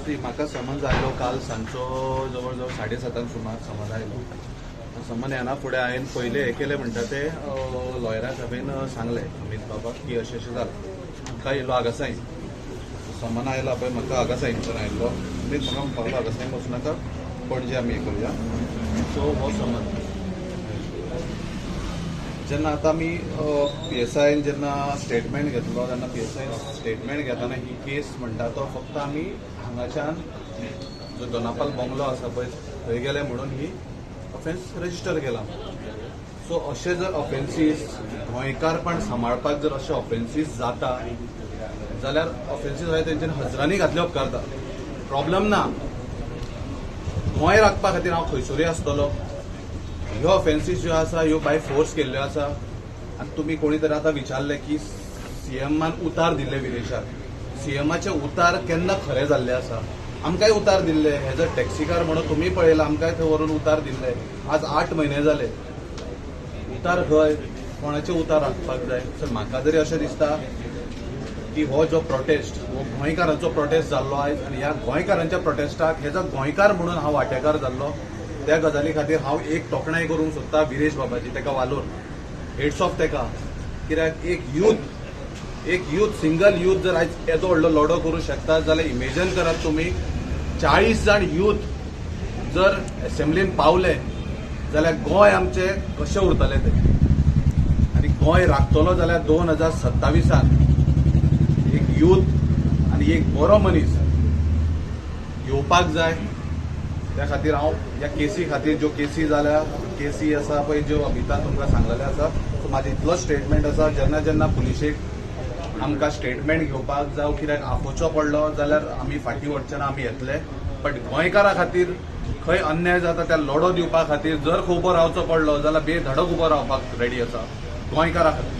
म्हाका समज आयलो काल सांजचो जवळ 7:30 सुमार समज आयलो. समज येना फुडें हांवें पयलें हें केलें म्हणटा तें लॉयराक हांवें सांगलें अमित बाबाक की अशें अशें जालें. म्हाका येयलो आगासाईन समन आयला पळय म्हाका आगासाईनच्यान आयिल्लो. अमित म्हाका म्हणपाक लागलो आगासाईन वचूं नाका पणजे आमी हें करुया. सो हो समज जेन्ना आतां आमी PSIन जेन्ना स्टेटमेंट घेतलो तेन्ना PSIन स्टेटमेंट घेताना ही केस म्हणटा तो फक्त आमी हांगाच्यान जो दोनापाल बंगलो आसा पळय थंय गेले म्हणून ही ऑफेन्स रजिस्टर केला. सो अशे जर ऑफेन्सीस गोंयकारपण सांबाळपाक जर अशे ऑफेन्सीस जाता जाल्यार ऑफेन्सीस हांवें तेंच्यांनी हजरांनी घातले उपकारता. प्रॉब्लम ना, गोंय राखपा खातीर हांव खंयसरूय आसतलो. ह्यो ऑफेन्सीस ज्यो आसा ह्यो बाय फोर्स केल्ल्यो आसा. आनी तुमी कोणी तरी आतां विचारले की CMन उतार दिल्ले विदेशाक. CMचे उतार केन्ना खरे जाल्ले आसा? आमकांय उतार दिल्ले. एज अ टॅक्सीकार म्हणून तुमी पळयला आमकांय थंय व्हरून उतार दिल्ले. आज 8 म्हयने जाले. उतार खंय? कोणाचे उतार राखपाक जाय? सर म्हाका तरी अशें दिसता की हो जो प्रोटेस्ट हो गोंयकारांचो प्रोटेस्ट जाल्लो आयज आनी ह्या गोंयकारांच्या प्रोटेस्टाक हेजो गोंयकार म्हणून हांव वांटेकार जाल्लो. त्या गजाली खातीर हांव एक तोखणाय करूंक सोदता विरेश बाबाची तेका वालोर. हेड्स ऑफ तेका. कित्याक एक यूथ सिंगल यूथ जर आयज येदो व्हडलो लढो करूंक शकता जाल्यार इमेजिन करात तुमी 40 जाण यूथ जर असेंब्लीन पावले जाल्यार गोंय आमचे कशें उरतले ते. आनी गोंय राखतलो जाल्यार 2027 एक यूथ आनी एक बरो मनीस येवपाक जाय. त्या खातीर हांव ह्या केसी खातीर ज्यो केसी जाल्या केसी आसा पळय ज्यो अमितान तुमकां सांगलेले आसा सो म्हाजो इतलो स्टेटमेंट आसा जेन्ना पुलिशेक आमकां स्टेटमेंट घेवपाक जावं कित्याक आपोवचो पडलो जाल्यार आमी फाटीं वचचे ना, आमी येतले. बट गोंयकारा खातीर खंय अन्याय जाता त्या लढो दिवपा खातीर जर खंय उबो रावचो पडलो जाल्यार बेधडक उबो रावपाक रेडी आसा गोंयकारा खातीर.